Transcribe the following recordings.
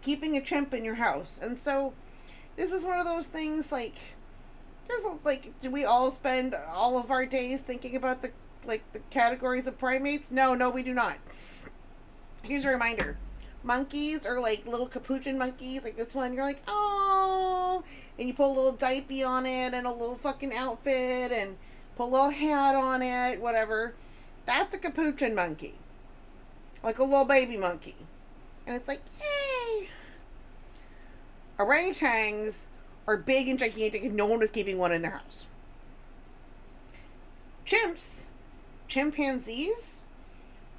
keeping a chimp in your house. And so this is one of those things, like, do we all spend all of our days thinking about the categories of primates? No, we do not. Here's a reminder. Monkeys are like little capuchin monkeys, like this one. You're like, oh, and you put a little diaper on it and a little fucking outfit and put a little hat on it, whatever. That's a capuchin monkey. Like a little baby monkey. And it's like, yay. Orangutans are big and gigantic and no one was keeping one in their house. Chimpanzees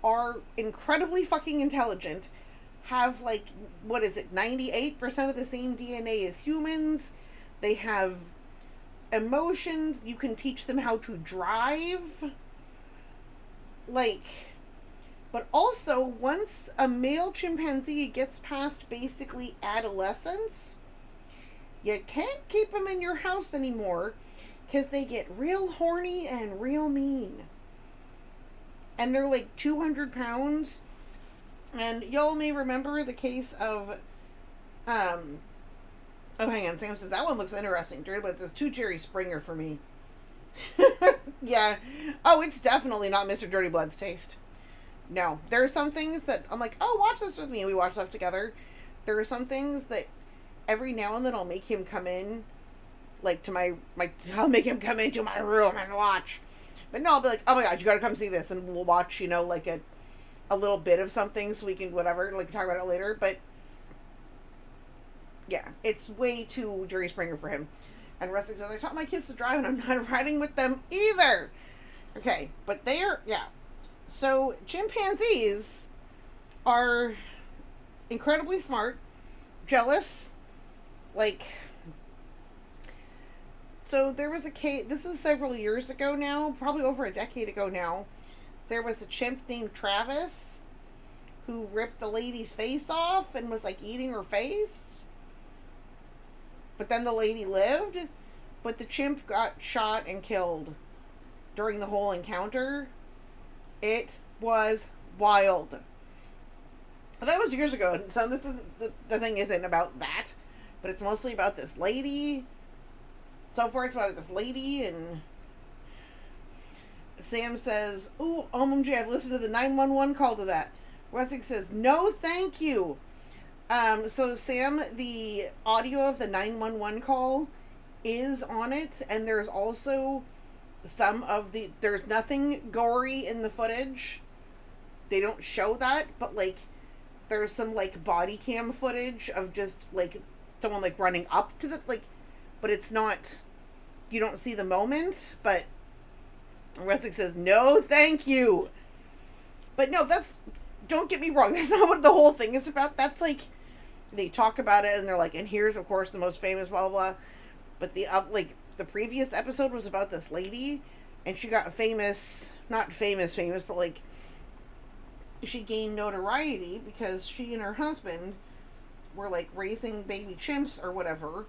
are incredibly fucking intelligent, have 98% of the same DNA as humans. They have emotions. You can teach them how to drive. But also, once a male chimpanzee gets past basically adolescence, you can't keep them in your house anymore because they get real horny and real mean. And they're 200 pounds. And y'all may remember the case of, oh, hang on, Sam says, that one looks interesting, but there's too Jerry Springer for me. Yeah. Oh, it's definitely not Mr. Dirty Blood's taste. No. There are some things that I'm like, oh, watch this with me, and we watch stuff together. There are some things that every now and then I'll make him come in, I'll make him come into my room and watch. But no, I'll be like, oh my god, you gotta come see this, and we'll watch, a little bit of something so we can whatever, talk about it later. But yeah, it's way too Jerry Springer for him. And Rustic says, I taught my kids to drive and I'm not riding with them either. Okay, but yeah. So chimpanzees are incredibly smart, jealous, so there was a case, this is several years ago now, probably over a decade ago now. There was a chimp named Travis who ripped the lady's face off and was eating her face. But then the lady lived, but the chimp got shot and killed during the whole encounter. It was wild. That was years ago, so this is the thing isn't about that, but it's mostly about this lady. So far it's about this lady, and Sam says, ooh, OMG, I've listened to the 911 call to that. Wessex says, no, thank you. So Sam, the audio of the 911 call is on it, and there's also there's nothing gory in the footage. They don't show that, but there's some body cam footage of just someone running up to the but it's not, you don't see the moment. But Wessex says, no, thank you. But no, don't get me wrong, that's not what the whole thing is about. That's they talk about it and they're and here's of course the most famous blah blah blah. But the previous episode was about this lady, and she got not famous, but she gained notoriety because she and her husband were raising baby chimps or whatever,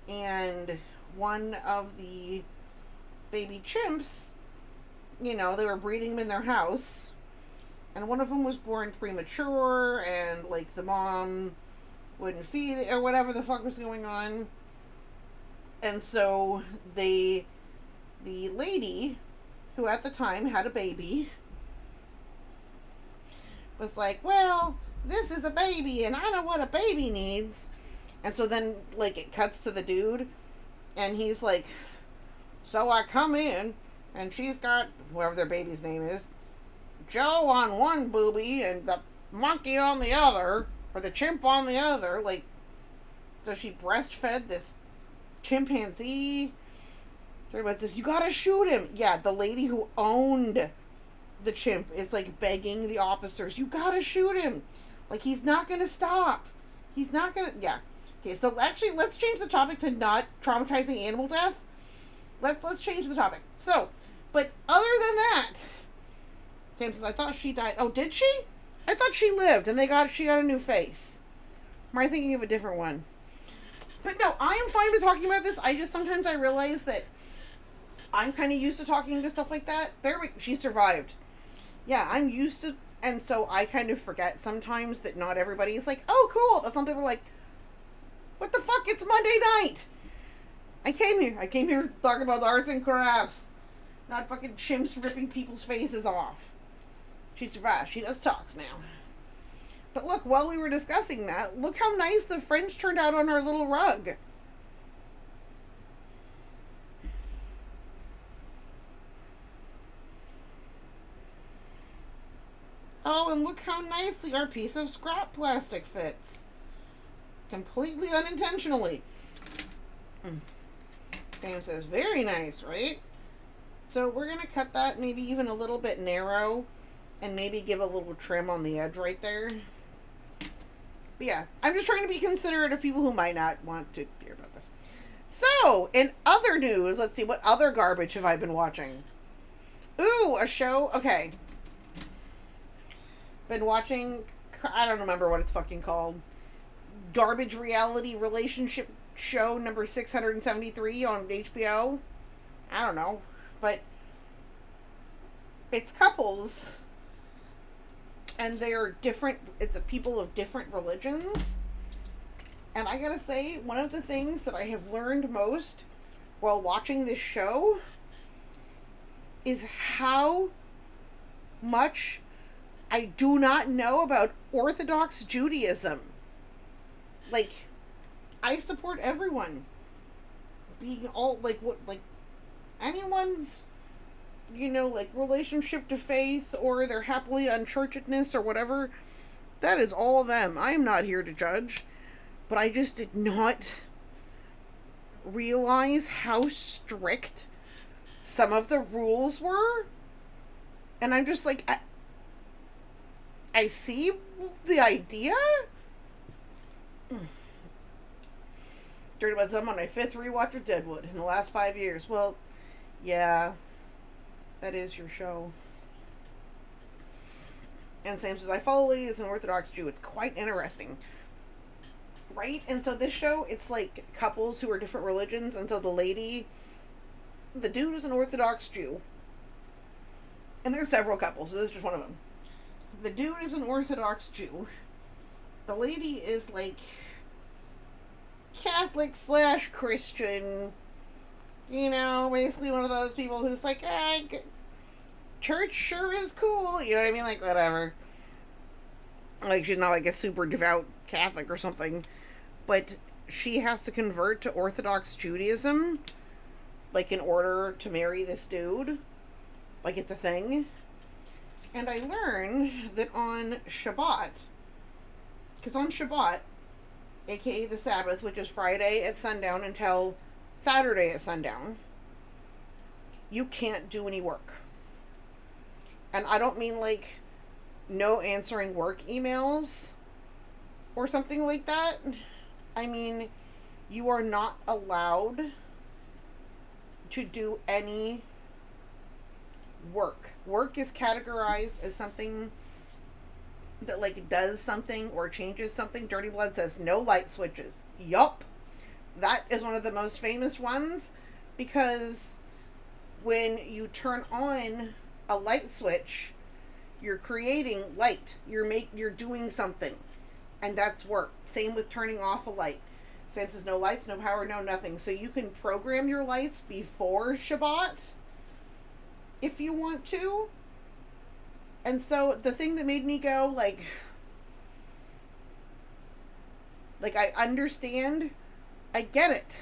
and one of the baby chimps, they were breeding them in their house, and one of them was born premature, and the mom wouldn't feed it or whatever the fuck was going on. And so the lady, who at the time had a baby, was well, this is a baby and I know what a baby needs. And so then it cuts to the dude, and he's so I come in and she's got whoever their baby's name is, Joe on one booby and the monkey on the other, or the chimp on the other. So she breastfed this chimpanzee. Everybody says, you gotta shoot him. Yeah, the lady who owned the chimp is begging the officers, you gotta shoot him. He's not gonna stop. He's not gonna, yeah. Okay, so actually, let's change the topic to not traumatizing animal death. Let's change the topic. So, but other than that, Sam says, I thought she died. Oh, did she? I thought she lived, and she got a new face. Am I thinking of a different one? But no, I am fine with talking about this. Sometimes I realize that I'm kind of used to talking to stuff like that. She survived. Yeah, I'm used to And so I kind of forget sometimes that not everybody is like, oh, cool. That some people are like, what the fuck? It's Monday night. I came here to talk about arts and crafts. Not fucking chimps ripping people's faces off. She survived. She does talks now. But look, while we were discussing that, look how nice the French turned out on our little rug. Oh, and look how nicely our piece of scrap plastic fits. Completely unintentionally. Sam says, very nice, right? So we're going to cut that maybe even a little bit narrow and maybe give a little trim on the edge right there. But yeah, I'm just trying to be considerate of people who might not want to hear about this. So, in other news, let's see, what other garbage have I been watching? Ooh, a show. Okay. Been watching, I don't remember what it's fucking called. Garbage reality relationship show number 673 on HBO. I don't know. But it's couples. And they're different. It's a people of different religions. And I gotta say, one of the things that I have learned most while watching this show is how much I do not know about Orthodox Judaism. Like, I support everyone being all, like, what, like, anyone's, you know, like, relationship to faith or their happily unchurchedness or whatever. That is all them. I am not here to judge. But I just did not realize how strict some of the rules were. And I'm just like, I see the idea. Dirty about them on my 5th rewatch of Deadwood in the last 5 years. Well, yeah, that is your show. And Sam says, I follow lady as an Orthodox Jew. It's quite interesting. Right? And so this show, it's like couples who are different religions. And so the lady, the dude is an Orthodox Jew. And there's several couples, so this is just one of them. The dude is an Orthodox Jew. The lady is like Catholic / Christian. You know, basically one of those people who's like, church sure is cool. You know what I mean? Like, whatever. Like, she's not like a super devout Catholic or something. But she has to convert to Orthodox Judaism, like, in order to marry this dude. Like, it's a thing. And I learned that on Shabbat, because on Shabbat, aka the Sabbath, which is Friday at sundown until Saturday at sundown, you can't do any work. And I don't mean, like, no answering work emails or something like that. I mean, you are not allowed to do any work. Work is categorized as something that, like, does something or changes something. Dirty Blood says no light switches. Yup. That is one of the most famous ones, because when you turn on a light switch, you're creating light. You're doing something. And that's work. Same with turning off a light. Sam says no lights, no power, no nothing. So you can program your lights before Shabbat if you want to. And so the thing that made me go, like I understand, I get it.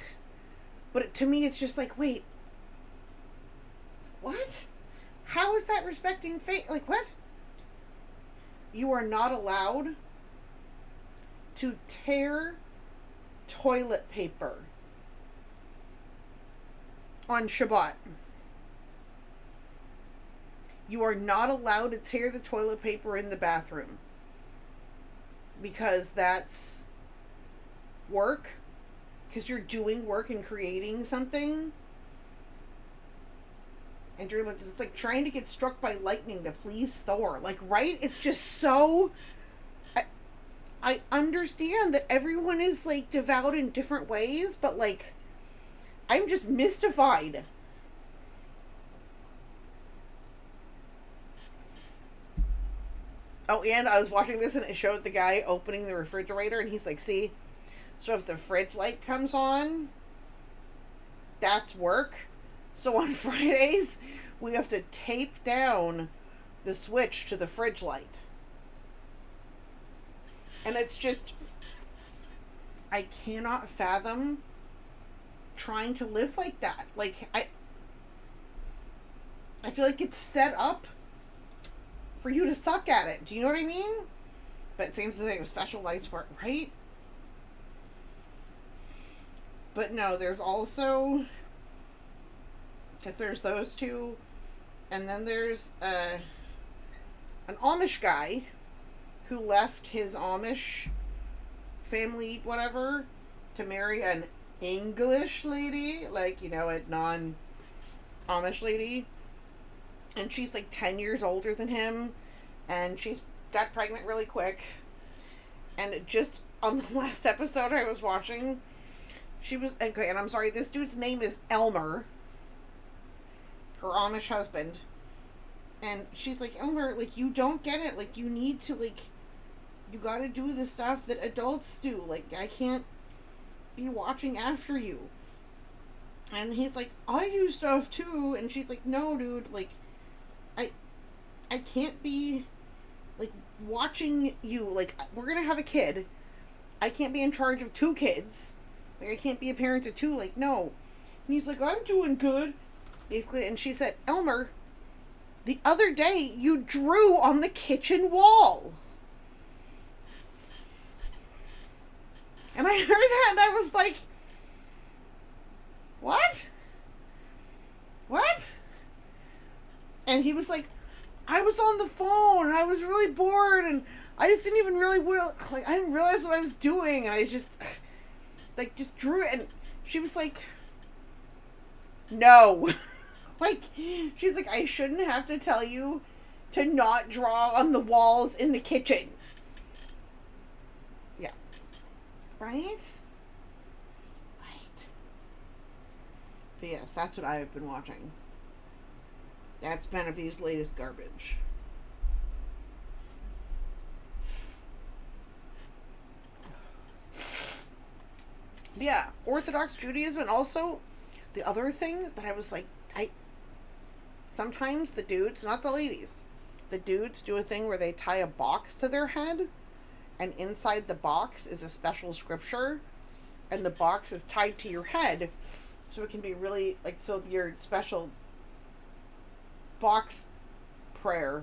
But to me, it's just like, wait, what? How is that respecting faith? Like, what? You are not allowed to tear toilet paper on Shabbat. You are not allowed to tear the toilet paper in the bathroom, because that's work, because you're doing work and creating something. And it's like trying to get struck by lightning to please Thor. Like, right? It's just so... I understand that everyone is, like, devout in different ways, but, like, I'm just mystified. Oh, and I was watching this and it showed the guy opening the refrigerator and he's like, see, so if the fridge light comes on, that's work. So on Fridays, we have to tape down the switch to the fridge light. And it's just, I cannot fathom trying to live like that. Like, I feel like it's set up for you to suck at it. Do you know what I mean? But it seems as they have special lights for it, right? But no, there's also, because there's those two, and then there's an Amish guy who left his Amish family, whatever, to marry an English lady, like, you know, a non-Amish lady. And she's like 10 years older than him, and she's got pregnant really quick. And just on the last episode I was watching, she was, okay, and I'm sorry, this dude's name is Elmer, her Amish husband. And she's like, Elmer, like, you don't get it. Like, you need to, like, you gotta do the stuff that adults do. Like, I can't be watching after you. And he's like, I do stuff too. And she's like, no, dude, like, I can't be, like, watching you. Like, we're gonna have a kid. I can't be in charge of 2 kids. Like, I can't be a parent of 2. Like, no. And he's like, I'm doing good. Basically, and she said, Elmer, the other day you drew on the kitchen wall. And I heard that and I was like, what? What? And he was like, I was on the phone and I was really bored and I just didn't even really, like, I didn't realize what I was doing and I just, like, just drew it. And she was like, no. Like, she's like, I shouldn't have to tell you to not draw on the walls in the kitchen. Yeah. Right? Right. But yes, that's what I've been watching. That's Beneview's latest garbage. But yeah, Orthodox Judaism, and also the other thing that I was like, sometimes the dudes, not the ladies, the dudes do a thing where they tie a box to their head, and inside the box is a special scripture, and the box is tied to your head, so it can be really, like, so your special box prayer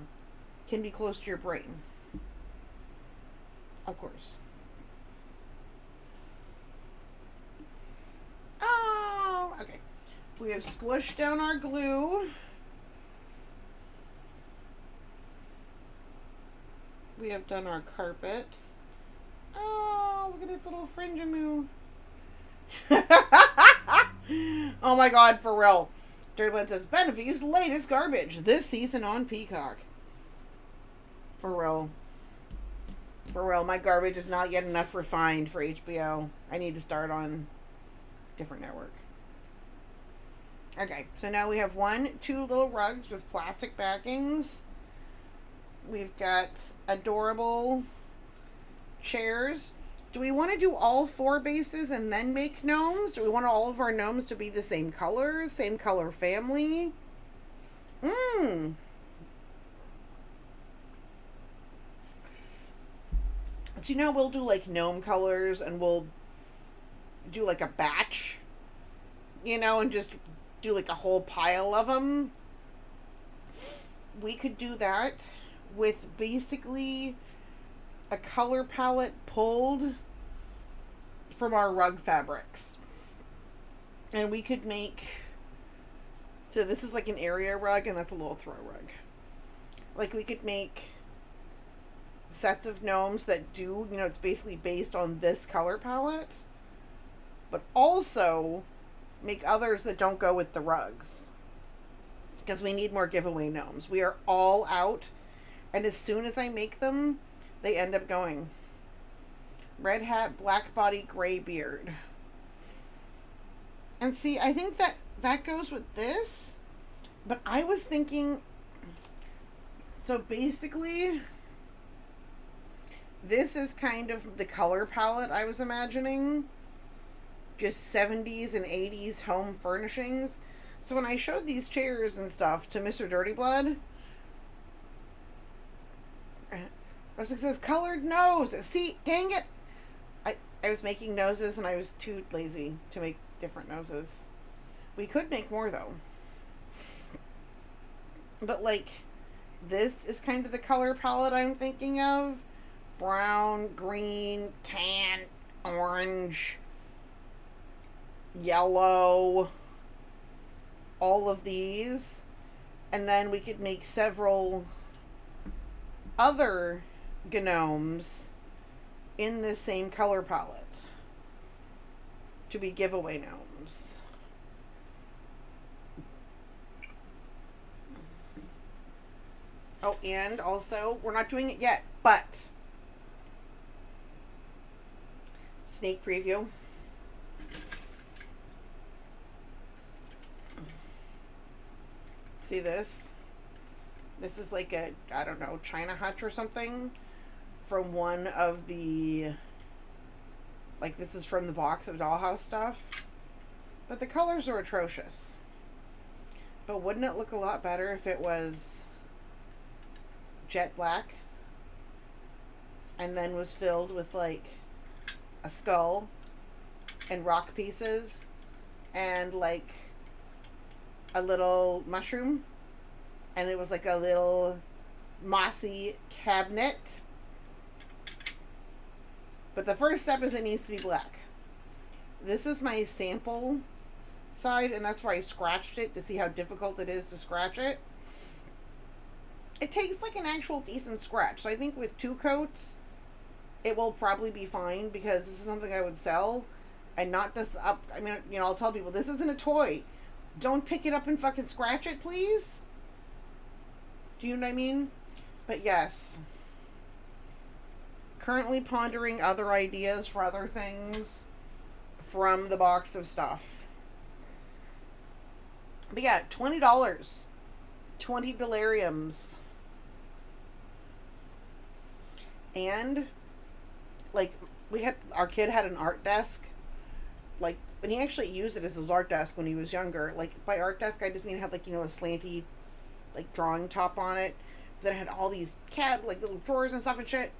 can be close to your brain. Of course. Oh, okay. We have squished down our glue. We have done our carpets. Oh, look at its little fringe-a-moo. Oh my god, for real. Dirty Blend says, Beneview's latest garbage this season on Peacock. For real. For real, my garbage is not yet enough refined for HBO. I need to start on a different network. Okay, so now we have 2 little rugs with plastic backings. We've got adorable chairs. Do we want to do all 4 bases and then make gnomes? Do we want all of our gnomes to be the same colors? Same color family? So you know, we'll do like gnome colors and we'll do like a batch, you know, and just do like a whole pile of them. We could do that with basically a color palette pulled from our rug fabrics. And we could make, so this is like an area rug and that's a little throw rug. Like we could make sets of gnomes that do, you know, it's basically based on this color palette, but also make others that don't go with the rugs. Because we need more giveaway gnomes. We are all out, and as soon as I make them, they end up going. Red hat, black body, gray beard. And see, I think that goes with this, but I was thinking, so basically, This is kind of the color palette I was imagining. Just 70s and 80s home furnishings. So when I showed these chairs and stuff to Mr. Dirty Blood, Rustic says, colored nose. See, dang it. I was making noses and I was too lazy to make different noses. We could make more though. But like, this is kind of the color palette I'm thinking of. Brown, green, tan, orange, yellow, all of these. And then we could make several other gnomes in this same color palette to be giveaway gnomes. Oh, and also, we're not doing it yet, but sneak preview. See this? This is like a, I don't know, China hutch or something from one of the, like this is from the box of Dollhouse stuff. But the colors are atrocious. But wouldn't it look a lot better if it was jet black and then was filled with like a skull and rock pieces and like a little mushroom, and it was like a little mossy cabinet. But the first step is it needs to be black. This is my sample side, and that's where I scratched it to see how difficult it is to scratch it. It takes like an actual decent scratch. So I think with 2 coats, it will probably be fine, because this is something I would sell and not just up. I mean, you know, I'll tell people this isn't a toy. Don't pick it up and fucking scratch it, please. Do you know what I mean? But yes. Currently pondering other ideas for other things from the box of stuff. But yeah, $20. 20 deliriums. And like our kid had an art desk, like, and he actually used it as his art desk when he was younger. Like, by art desk I just mean it had like, you know, a slanty like drawing top on it. Then it had all these like little drawers and stuff and shit.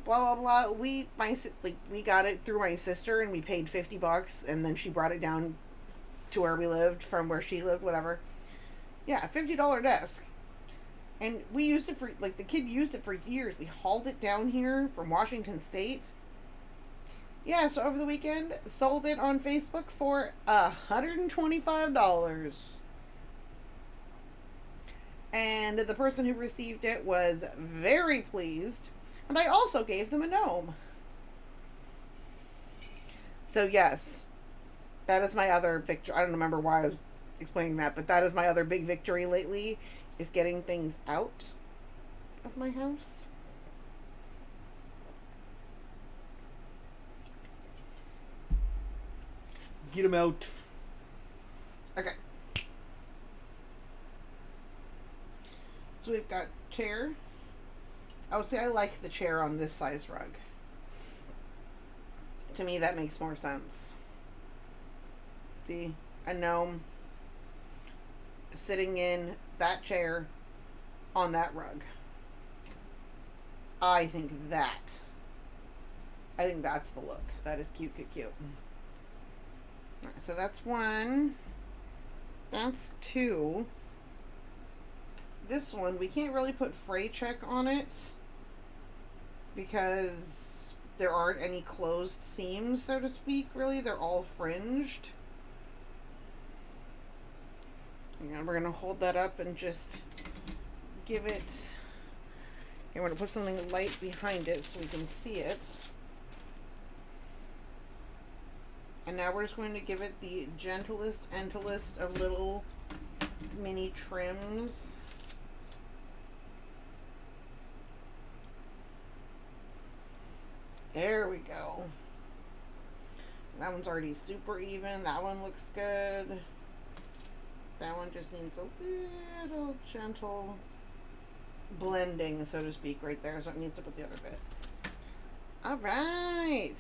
Blah blah blah. We got it through my sister, and we paid $50, and then she brought it down to where we lived from where she lived, whatever. Yeah, $50 desk. And we used it for, like, the kid used it for years. We hauled it down here from Washington State. Yeah, so over the weekend, sold it on Facebook for $125. And the person who received it was very pleased. And I also gave them a gnome. So yes, that is my other victory. I don't remember why I was explaining that, but that is my other big victory lately, is getting things out of my house. Get them out. Okay. So we've got chair. Oh, see, I like the chair on this size rug. To me, that makes more sense. See, a gnome sitting in that chair on that rug. I think that's the look. That is cute, cute, cute. All right, so that's 1. That's 2. This one, we can't really put fray check on it because there aren't any closed seams, so to speak, really. They're all fringed. And we're going to hold that up and just give it... Here, we're going to put something light behind it so we can see it. And now we're just going to give it the gentlest of little mini trims. There we go. That one's already super even. That one looks good. That one just needs a little gentle blending, so to speak, right there, so it needs up with the other bit. All right.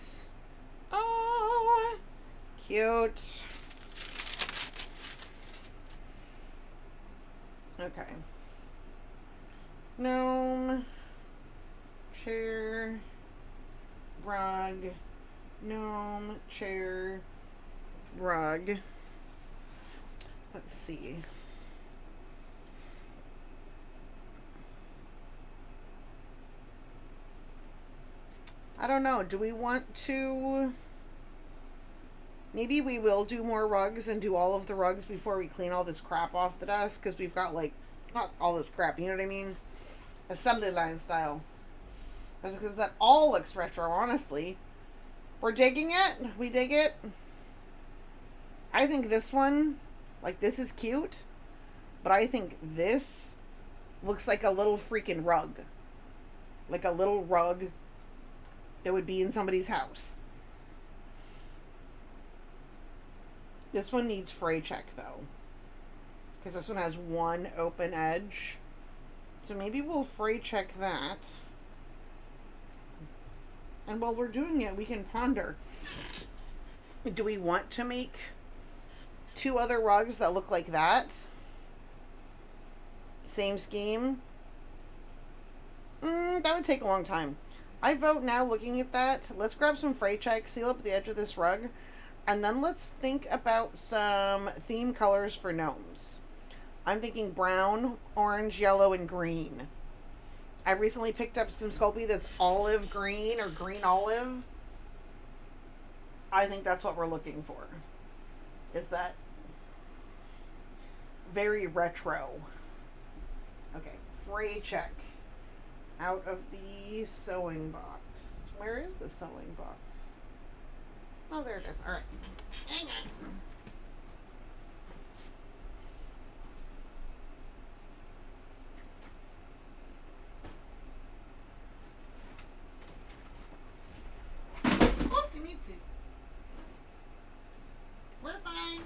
Oh, cute. Okay. Gnome, chair, rug, gnome, chair, rug. Let's see. I don't know. Do we want to... Maybe we will do more rugs and do all of the rugs before we clean all this crap off the desk, because we've got, like, not all this crap, you know what I mean? Assembly line style. Because that all looks retro, honestly. We're digging it. We dig it. I think this one, like, this is cute, but I think this looks like a little freaking rug. Like a little rug that would be in somebody's house. This one needs fray check, though, because this one has one open edge. So maybe we'll fray check that. And while we're doing it, we can ponder. Do we want to make 2 other rugs that look like that? Same scheme? That would take a long time. I vote now, looking at that, let's grab some fray check, seal up the edge of this rug, and then let's think about some theme colors for gnomes. I'm thinking brown, orange, yellow, and green. I recently picked up some Sculpey that's olive green or green olive. I think that's what we're looking for. Is that very retro. Okay, fray check. Out of the sewing box. Where is the sewing box? Oh, there it is. All right. Hang on. Oopsie meetsies. We're fine.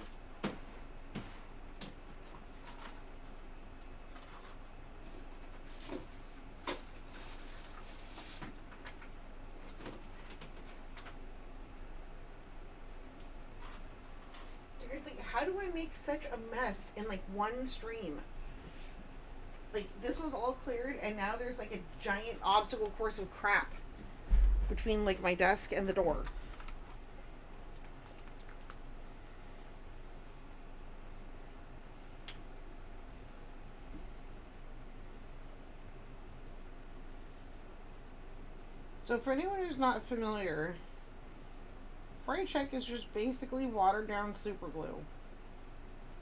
How do I make such a mess in, like, one stream? Like, this was all cleared, and now there's, like, a giant obstacle course of crap between, like, my desk and the door. So for anyone who's not familiar, fray check is just basically watered down super glue.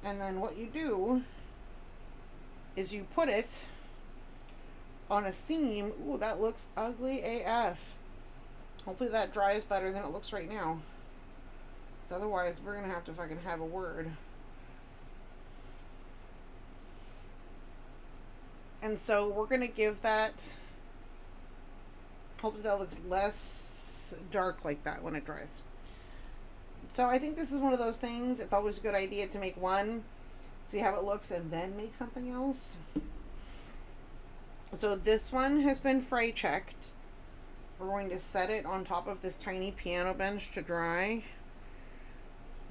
And then what you do is you put it on a seam. Ooh, that looks ugly AF. Hopefully that dries better than it looks right now. Otherwise, we're going to have to fucking have a word. And so we're going to give that... Hopefully that looks less dark like that when it dries. So I think this is one of those things. It's always a good idea to make one, see how it looks, and then make something else. So this one has been fray checked. We're going to set it on top of this tiny piano bench to dry.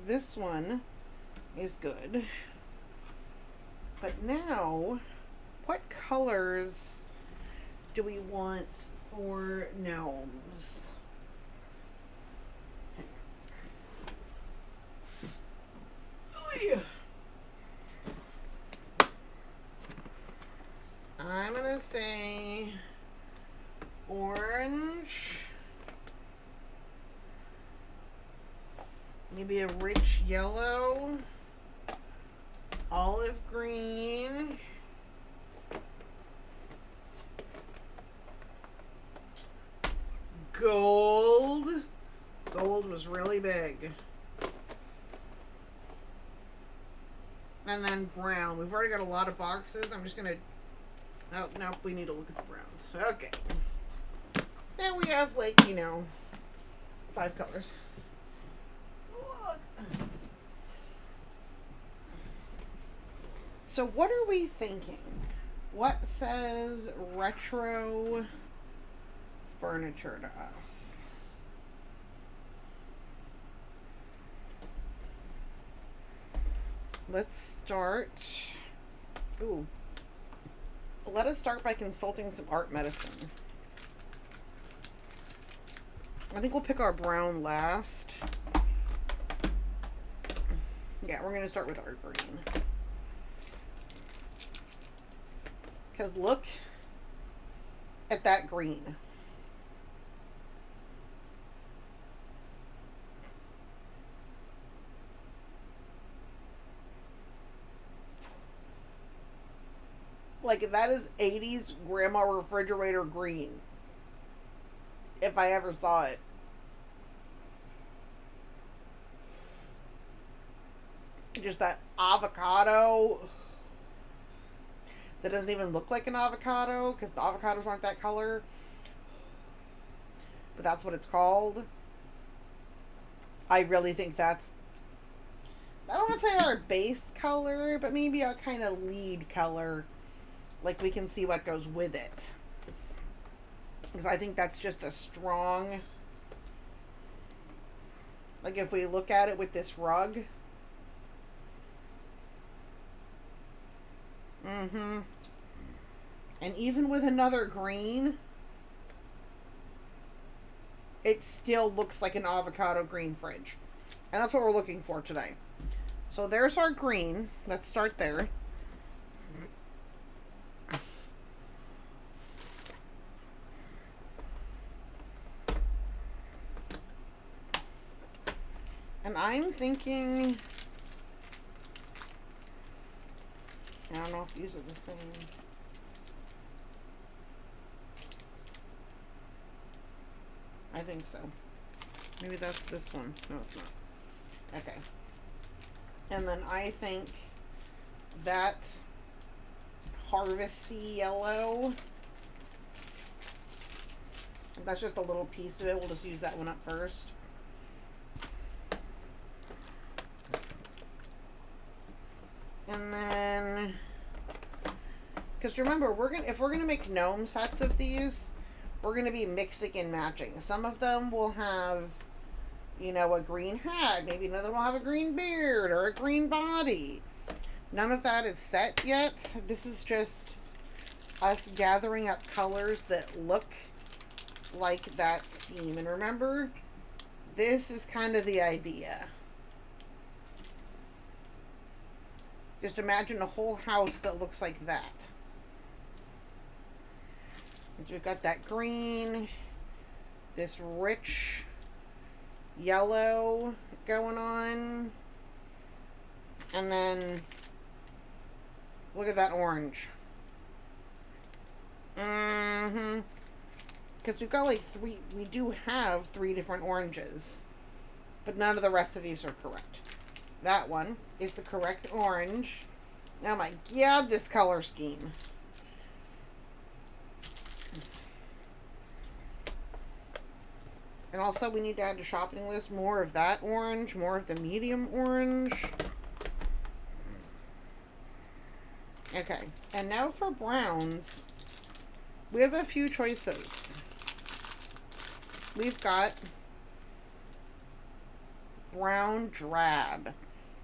This one is good. But now, what colors do we want for gnomes? I'm gonna say orange, maybe a rich yellow, olive green, gold. Gold was really big. And then brown. We've already got a lot of boxes. I'm just going to... Oh, no, we need to look at the browns. Okay. Now we have, like, 5 colors. Look. So what are we thinking? What says retro furniture to us? Let's start. Ooh. Let us start by consulting some art medicine. I think we'll pick our brown last. Yeah, we're going to start with our green. Because look at that green. Like, that is 80s grandma refrigerator green. If I ever saw it. Just that avocado that doesn't even look like an avocado because the avocados aren't that color. But that's what it's called. I really think that's, I don't want to say our base color, but maybe our kind of lead color. Like, we can see what goes with it. Because I think that's just a strong, like, if we look at it with this rug. Mm-hmm. And even with another green, it still looks like an avocado green fridge. And that's what we're looking for today. So there's our green. Let's start there. And I'm thinking, I don't know if these are the same. I think so. Maybe that's this one. No, it's not. Okay. And then I think that harvesty yellow, that's just a little piece of it. We'll just use that one up first. And then, because remember, if we're gonna make gnome sets of these, we're gonna be mixing and matching. Some of them will have, you know, a green hat. Maybe another will have a green beard or a green body. None of that is set yet. This is just us gathering up colors that look like that scheme. And remember, this is kind of the idea. Just imagine a whole house that looks like that. So we've got that green, this rich yellow going on, and then look at that orange. Because we've got like we do have 3 different oranges, but none of the rest of these are correct. That one is the correct orange. Oh my god, this color scheme. And also we need to add to shopping list more of that orange, more of the medium orange. Okay, and now for browns, we have a few choices. We've got brown drab.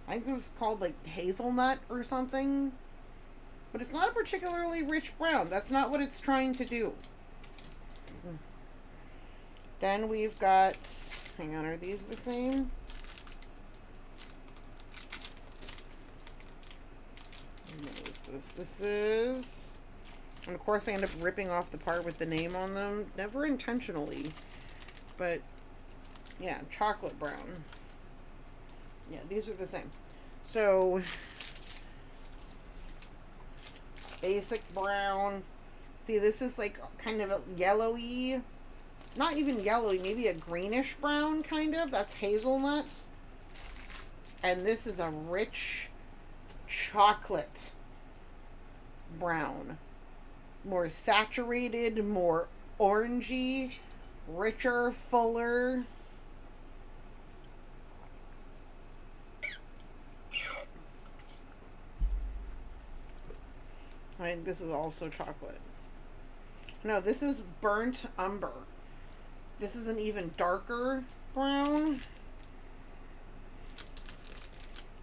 I think this is called like hazelnut or something. But it's not a particularly rich brown. That's not what it's trying to do. Then we've got, hang on, are these the same? What is this? This is, and of course I end up ripping off the part with the name on them. Never intentionally. But, yeah, chocolate brown. Yeah, these are the same. So, basic brown. See, this is like kind of a yellowy, not even yellowy, maybe a greenish brown kind of. That's hazelnuts. And this is a rich chocolate brown. More saturated, more orangey, richer, fuller. I think this is also chocolate. No, this is burnt umber. This is an even darker brown.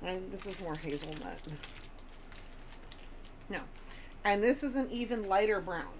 I think this is more hazelnut. No. And this is an even lighter brown.